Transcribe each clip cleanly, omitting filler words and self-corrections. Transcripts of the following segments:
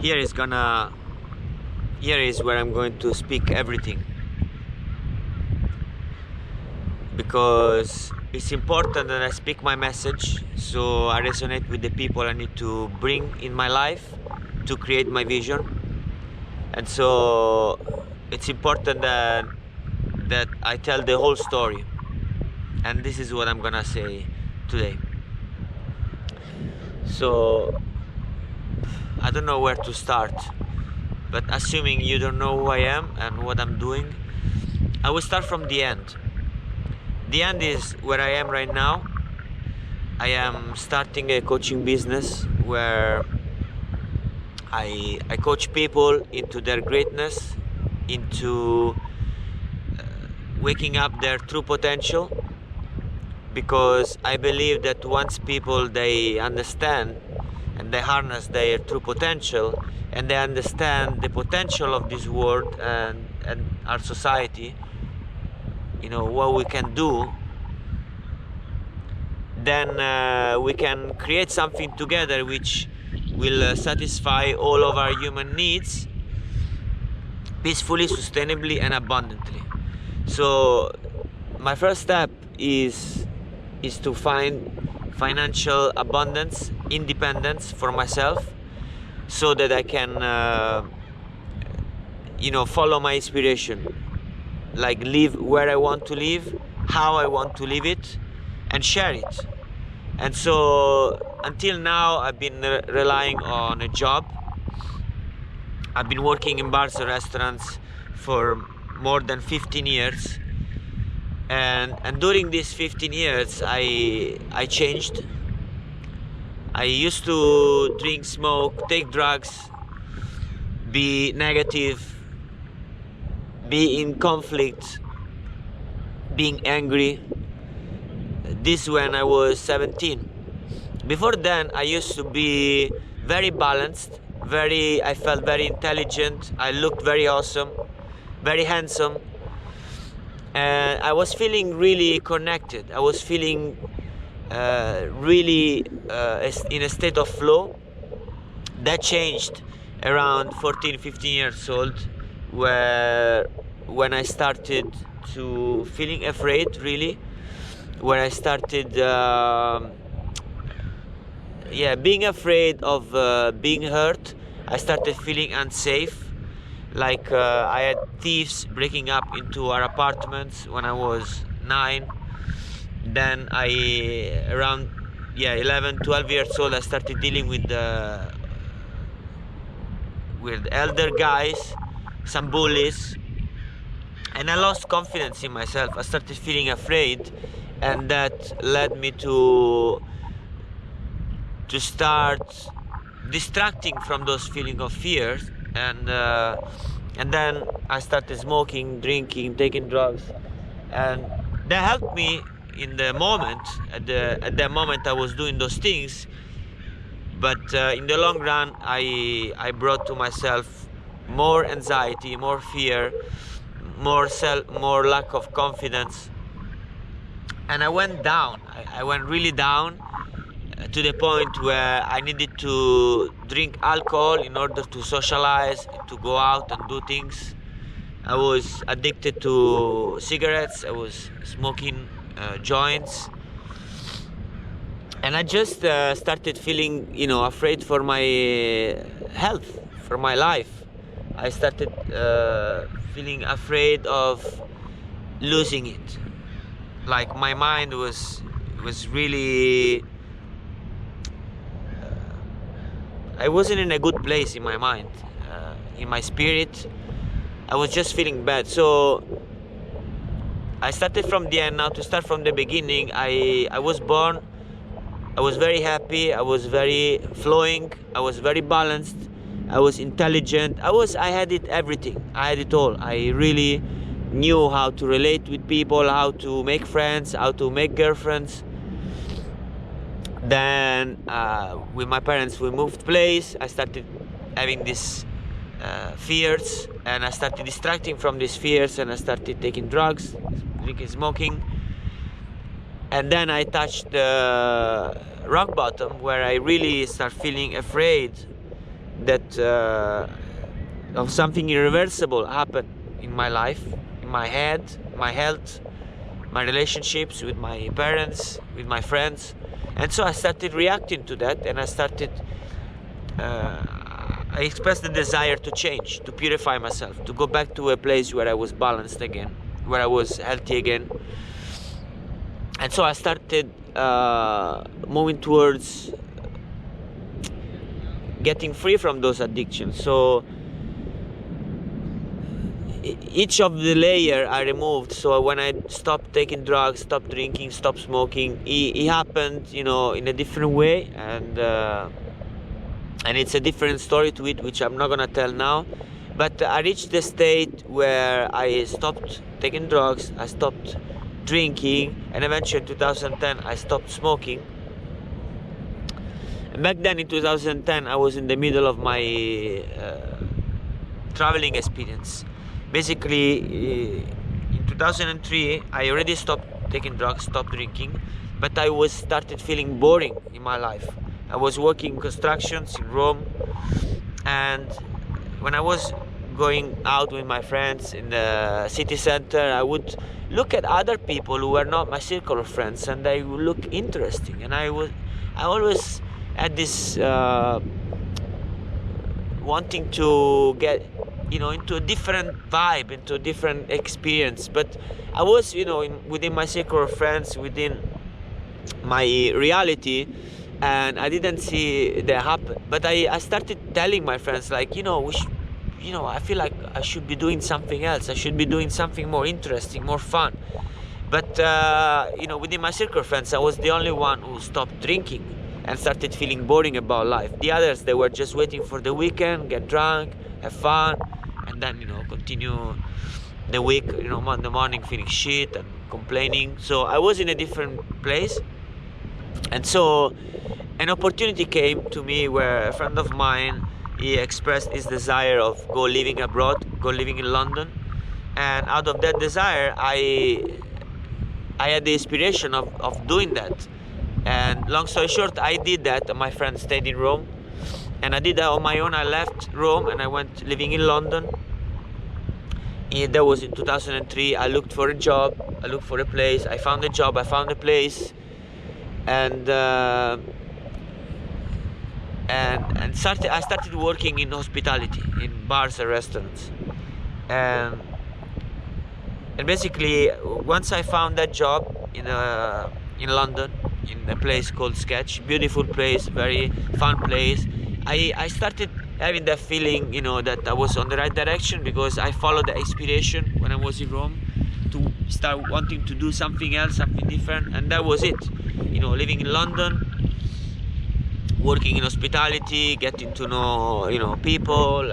here is where I'm going to speak everything, because it's important that I speak my message, so I resonate with the people I need to bring in my life to create my vision. And so it's important that I tell the whole story, and this is what I'm gonna say today. So I don't know where to start, but assuming you don't know who I am and what I'm doing, I will start from the end. The end is where I am right now. I am starting a coaching business where I coach people into their greatness, into waking up their true potential, because I believe that once people they understand and they harness their true potential and they understand the potential of this world and our society, what we can do, then we can create something together which will satisfy all of our human needs peacefully, sustainably, and abundantly. So my first step is to find financial abundance, independence for myself, so that I can follow my inspiration, like live where I want to live, how I want to live it, and share it. And so until now I've been relying on a job. I've been working in bars and restaurants for more than 15 years, and during these 15 years I changed. I used to drink, smoke, take drugs, be negative, be in conflict, being angry. This when I was 17. Before then I used to be very balanced, I felt very intelligent, I looked very awesome, very handsome, and I was feeling really connected. I was feeling really in a state of flow. That changed around 14-15 years old, when I started to feeling afraid, really, where I started being afraid of being hurt. I started feeling unsafe, like I had thieves breaking up into our apartments when I was 9. Then around 11-12 years old, I started dealing with elder guys, some bullies, and I lost confidence in myself. I started feeling afraid, and that led me to start distracting from those feelings of fear, and then I started smoking, drinking, taking drugs, and that helped me in the moment. At that moment I was doing those things, but in the long run I brought to myself more anxiety, more fear, more lack of confidence, and I went down. I went really down, to the point where I needed to drink alcohol in order to socialize, to go out and do things. I was addicted to cigarettes. I was smoking joints, and I just started feeling, afraid for my health, for my life. I started feeling afraid of losing it. Like my mind was really. I wasn't in a good place in my mind, in my spirit. I was just feeling bad. So I started from the end. Now to start from the beginning, I was born. I was very happy. I was very flowing. I was very balanced. I was intelligent. I had everything. I had it all. I really knew how to relate with people, how to make friends, how to make girlfriends. Then with my parents we moved place. I started having these fears, and I started distracting from these fears, and I started taking drugs, drinking, smoking, and then I touched the rock bottom, where I really start feeling afraid that of something irreversible happened in my life, in my head, my health, my relationships with my parents, with my friends. And so I started reacting to that, and I expressed the desire to change, to purify myself, to go back to a place where I was balanced again, where I was healthy again. And so I started moving towards getting free from those addictions. So each of the layer I removed. So when I stopped taking drugs, stopped drinking, stopped smoking, it happened, in a different way, and it's a different story to it, which I'm not gonna tell now. But I reached the state where I stopped taking drugs, I stopped drinking, and eventually in 2010 I stopped smoking. And back then in 2010 I was in the middle of my traveling experience. Basically, in 2003 I already stopped taking drugs, stopped drinking, but I started feeling boring in my life. I was working constructions in Rome, and when I was going out with my friends in the city center, I would look at other people who were not my circle of friends, and they would look interesting, and I always had this wanting to get into a different vibe, into a different experience. But I was within my circle of friends, within my reality, and I didn't see that happen. But I started telling my friends, like, I feel like I should be doing something else. I should be doing something more interesting, more fun. But within my circle of friends, I was the only one who stopped drinking and started feeling boring about life. The others, they were just waiting for the weekend, get drunk, have fun, and then continue the week, in the morning feeling shit and complaining. So I was in a different place. And so an opportunity came to me where a friend of mine, he expressed his desire of go living abroad, go living in London. And out of that desire, I had the inspiration of doing that. And long story short, I did that. My friend stayed in Rome, and I did that on my own. I left Rome and I went living in London. That was in 2003. I looked for a job, I looked for a place, I found a job, I found a place, and I started working in hospitality, in bars and restaurants. And basically, once I found that job in London, in a place called Sketch, beautiful place, very fun place, I started having that feeling, that I was on the right direction, because I followed the inspiration when I was in Rome to start wanting to do something else, something different, and that was it. Living in London, working in hospitality, getting to know, people.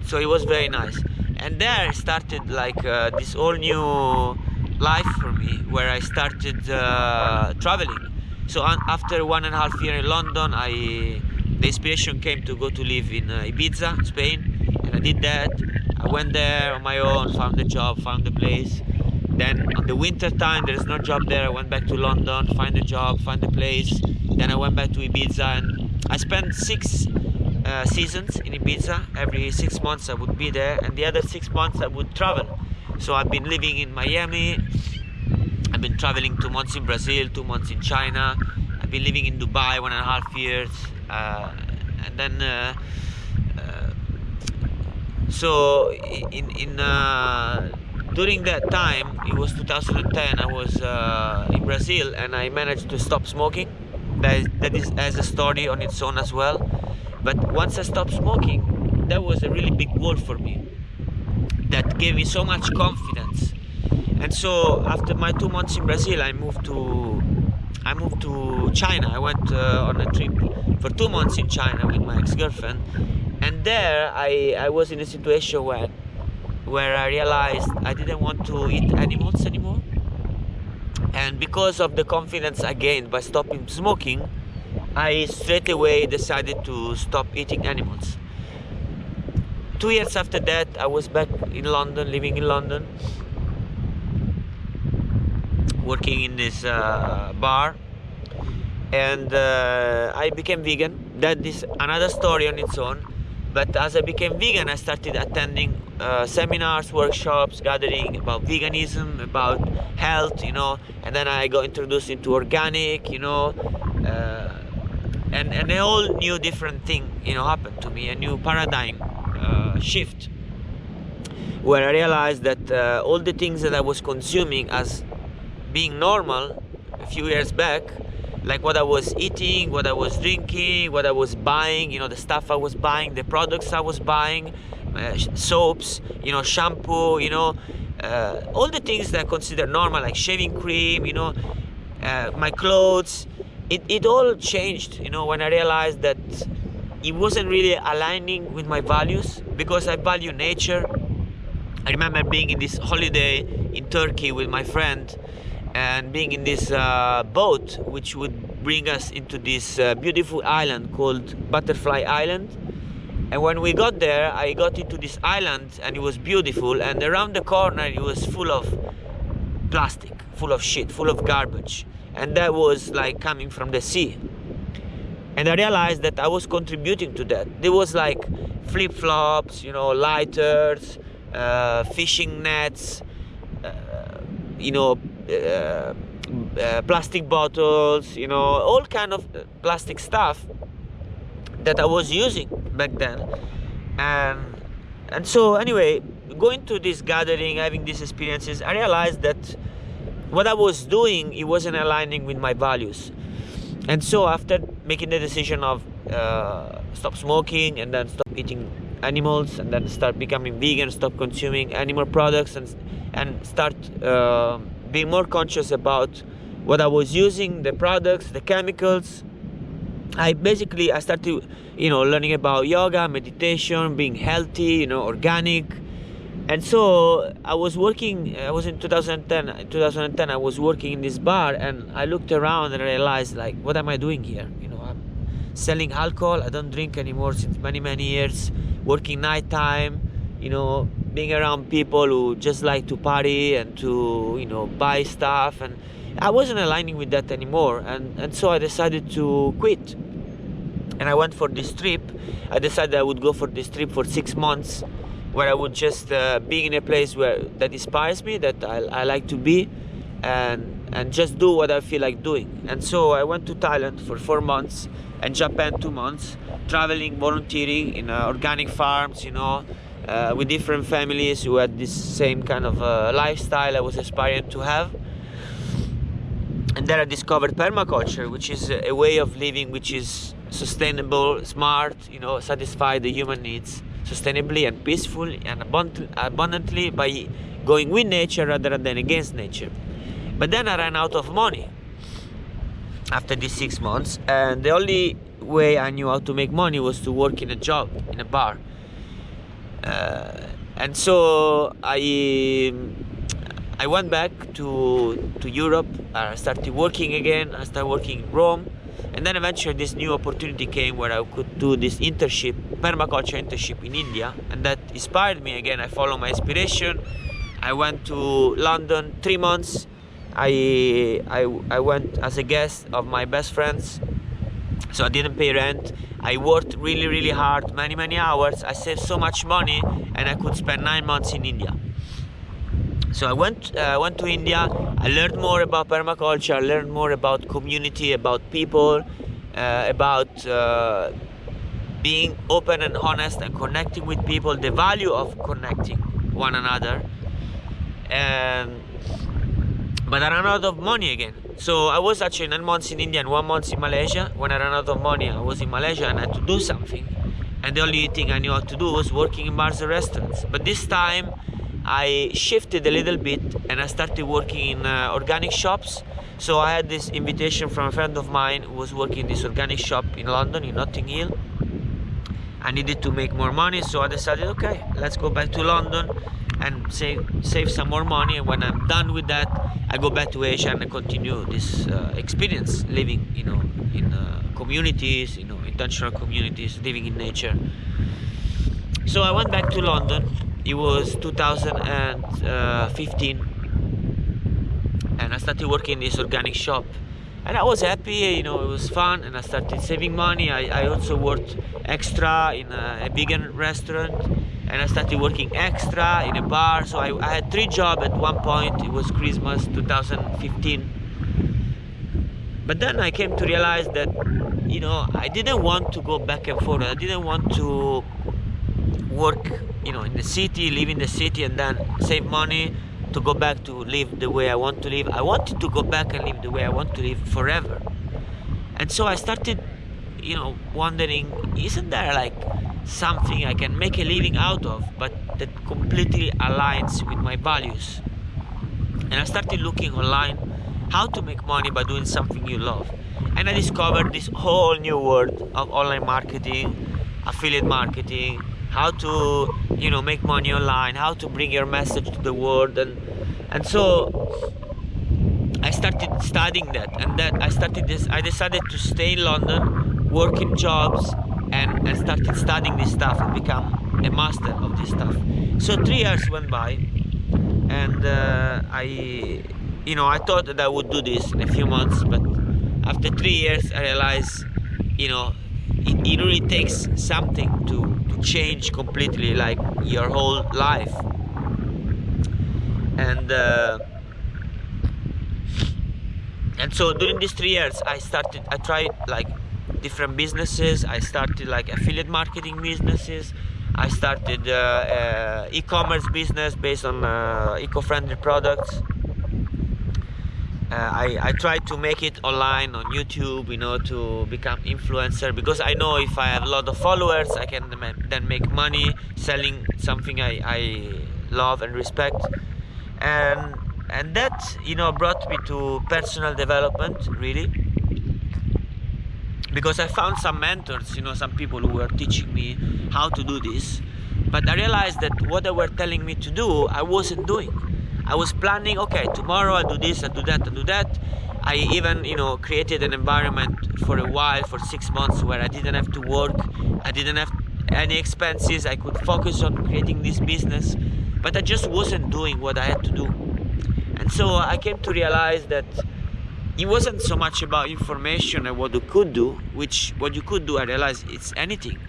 So it was very nice. And there started like this whole new life for me, where I started traveling. So after 1.5 years in London, the inspiration came to go to live in Ibiza, Spain, and I did that. I went there on my own, found a job, found a place. Then on the winter time, there is no job there. I went back to London, find a job, find a place. Then I went back to Ibiza, and I spent 6 seasons in Ibiza. Every 6 months I would be there, and the other 6 months I would travel. So I've been living in Miami, I've been traveling 2 months in Brazil, 2 months in China, I've been living in Dubai 1.5 years, and then so during that time, it was 2010, I was in Brazil, and I managed to stop smoking. That is as a story on its own as well. But once I stopped smoking, that was a really big wall for me. That gave me so much confidence. And so after my 2 months in Brazil, I moved to China. I went on a trip for 2 months in China with my ex-girlfriend, and there I was in a situation where I realized I didn't want to eat animals anymore. And because of the confidence I gained by stopping smoking, I straight away decided to stop eating animals. 2 years after that, I was back in London, living in London, working in this bar, and I became vegan. That is another story on its own. But as I became vegan, I started attending seminars, workshops, gathering about veganism, about health, and then I got introduced into organic, and a whole new different thing, happened to me, a new paradigm shift, where I realized that all the things that I was consuming as being normal a few years back, like what I was eating, what I was drinking, what I was buying, the stuff I was buying, the products I was buying, soaps, shampoo, all the things that I consider normal, like shaving cream, my clothes, it all changed, when I realized that it wasn't really aligning with my values, because I value nature. I remember being in this holiday in Turkey with my friend, and being in this boat which would bring us into this beautiful island called Butterfly Island. And when we got there, I got into this island and it was beautiful, and around the corner it was full of plastic, full of shit, full of garbage, and that was like coming from the sea. And I realized that I was contributing to that. There was like flip-flops, lighters, fishing nets, plastic bottles, all kind of plastic stuff that I was using back then. And so anyway, going to this gathering, having these experiences, I realized that what I was doing, it wasn't aligning with my values. And so after making the decision of stop smoking, and then stop eating animals, and then start becoming vegan, stop consuming animal products, and start being more conscious about what I was using, the products, the chemicals, I started learning about yoga, meditation, being healthy, organic. And so I was in 2010 I was working in this bar, and I looked around and I realized, like, what am I doing here? I'm selling alcohol. I don't drink anymore since many years, working nighttime, being around people who just like to party and to buy stuff, and I wasn't aligning with that anymore. And so I decided to quit, and I went for this trip. I decided I would go for this trip for 6 months, where I would just be in a place that inspires me, that I like to be, and just do what I feel like doing. And so I went to Thailand for 4 months, and Japan 2 months, traveling, volunteering in organic farms, with different families who had this same kind of lifestyle I was aspiring to have. And there I discovered permaculture, which is a way of living which is sustainable, smart, satisfy the human needs sustainably and peacefully and abundantly by going with nature rather than against nature. But then I ran out of money after these 6 months, and the only way I knew how to make money was to work in a job, in a bar. And so I went back to Europe. I started working again. I started working in Rome. And then eventually this new opportunity came where I could do this internship, permaculture internship in India. And that inspired me again. I followed my inspiration. I went to London 3 months. I went as a guest of my best friends. So I didn't pay rent. I worked really hard, many hours. I saved so much money, and I could spend 9 months in India. So I went to India. I learned more about permaculture. I learned more about community, about people, about being open and honest and connecting with people, the value of connecting one another. But I ran out of money again. So I was actually 9 months in India and 1 month in Malaysia. When I ran out of money, I was in Malaysia and I had to do something. And the only thing I knew how to do was working in bars and restaurants. But this time, I shifted a little bit and I started working in organic shops. So I had this invitation from a friend of mine who was working in this organic shop in London, in Notting Hill. I needed to make more money, so I decided, okay, let's go back to London and save some more money. And when I'm done with that, I go back to Asia and I continue this experience living, in communities, intentional communities, living in nature. So I went back to London. It was 2015, and I started working in this organic shop. And I was happy, you know, it was fun, and I started saving money. I also worked extra in a vegan restaurant, and I started working extra in a bar. So I had 3 jobs at one point. It was Christmas 2015. But then I came to realize that, you know, I didn't want to go back and forth. I didn't want to work, you know, in the city, live in the city, and then save money to go back to live the way I want to live. I wanted to go back and live the way I want to live forever. And so I started, you know, wondering, isn't there like something I can make a living out of, but that completely aligns with my values? And I started looking online how to make money by doing something you love. And I discovered this whole new world of online marketing, affiliate marketing, how to, you know, make money online, how to bring your message to the world. And so I started studying that, and that I decided to stay in London, work in jobs, and started studying this stuff and become a master of this stuff. So 3 years went by, and I thought that I would do this in a few months, but after 3 years I realized, you know, it really takes something to change completely, like your whole life. And so during these 3 years I tried like different businesses. I started like affiliate marketing businesses. I started e-commerce business based on eco-friendly products. I tried to make it online on YouTube, you know, to become influencer, because I know if I have a lot of followers, I can then make money selling something I love and respect. And that, you know, brought me to personal development, really, because I found some mentors, you know, some people who were teaching me how to do this. But I realized that what they were telling me to do, I wasn't doing. I was planning, okay, tomorrow I'll do this, I'll do that, I'll do that. I even, you know, created an environment for a while, for 6 months, where I didn't have to work. I didn't have any expenses. I could focus on creating this business, but I just wasn't doing what I had to do. And so I came to realize that it wasn't so much about information and what you could do, which what you could do, I realized it's anything.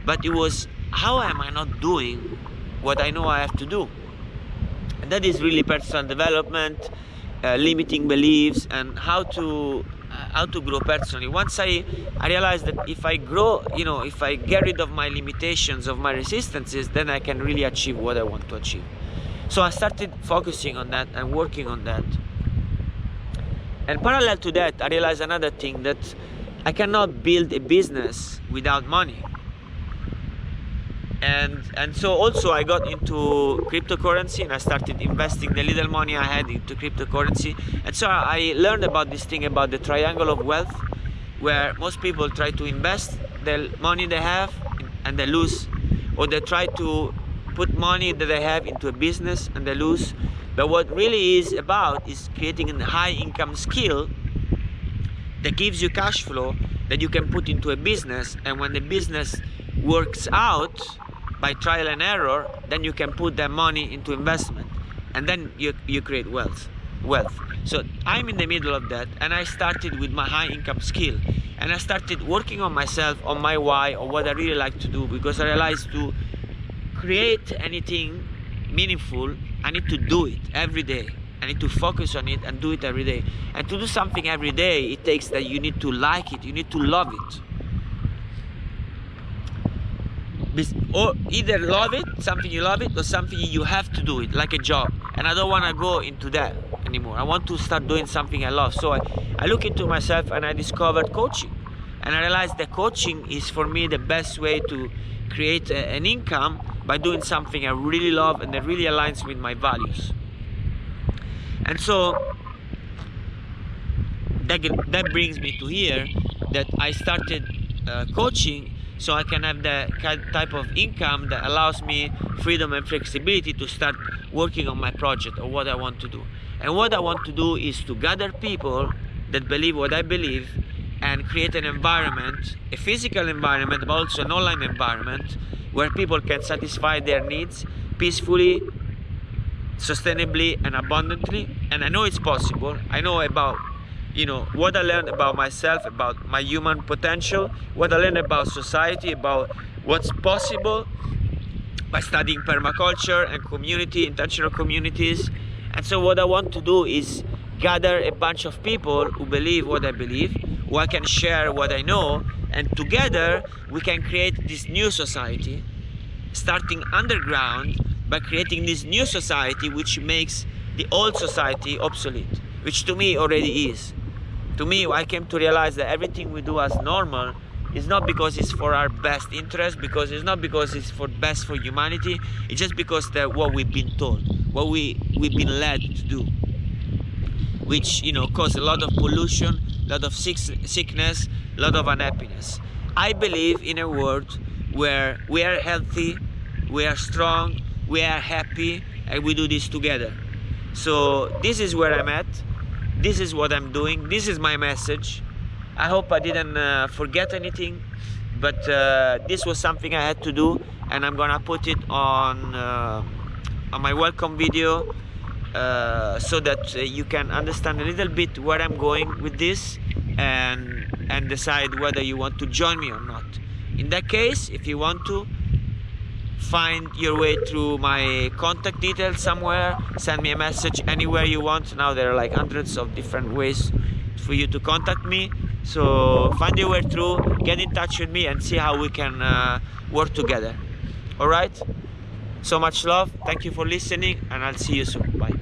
But it was, how am I not doing what I know I have to do? And that is really personal development, limiting beliefs, and how to grow personally. Once I realized that if I grow, you know, if I get rid of my limitations, of my resistances, then I can really achieve what I want to achieve. So I started focusing on that and working on that. And parallel to that, I realized another thing, that I cannot build a business without money. And so also I got into cryptocurrency, and I started investing the little money I had into cryptocurrency. And so I learned about this thing, about the triangle of wealth, where most people try to invest the money they have and they lose, or they try to put money that they have into a business and they lose. But what really is about is creating a high income skill that gives you cash flow that you can put into a business, and when the business works out by trial and error, then you can put that money into investment, and then you create wealth. So I'm in the middle of that, and I started with my high income skill, and I started working on myself, on my why, or what I really like to do, because I realized to create anything meaningful, I need to do it every day. I need to focus on it and do it every day. And to do something every day, it takes that you need to like it, you need to love it. Or either love it, something you love it, or something you have to do it, like a job. And I don't want to go into that anymore. I want to start doing something I love. So I look into myself, and I discovered coaching. And I realized that coaching is for me the best way to create an income by doing something I really love and that really aligns with my values. And so that brings me to here, that I started coaching so I can have the type of income that allows me freedom and flexibility to start working on my project or what I want to do. And what I want to do is to gather people that believe what I believe and create an environment, a physical environment, but also an online environment where people can satisfy their needs peacefully, sustainably, and abundantly. And I know it's possible. I know about, what I learned about myself, about my human potential, what I learned about society, about what's possible by studying permaculture and community, intentional communities. And so what I want to do is gather a bunch of people who believe what I believe, who I can share what I know, and together we can create this new society, starting underground by creating this new society which makes the old society obsolete, which to me already is. To me, I came to realize that everything we do as normal is not because it's for our best interest, because it's not because it's for best for humanity. It's just because that's what we've been told, what we've been led to do, which cause a lot of pollution, a lot of sickness, a lot of unhappiness. I believe in a world where we are healthy, we are strong, we are happy, and we do this together. So this is where I'm at. This is what I'm doing. This is my message. I hope I didn't forget anything, but this was something I had to do, and I'm gonna put it on my welcome video so that you can understand a little bit where I'm going with this and decide whether you want to join me or not. In that case, if you want to, find your way through my contact details somewhere, send me a message anywhere you want. Now there are like hundreds of different ways for you to contact me, so find your way through, get in touch with me and see how we can work together. All right, so much love, thank you for listening, and I'll see you soon. Bye.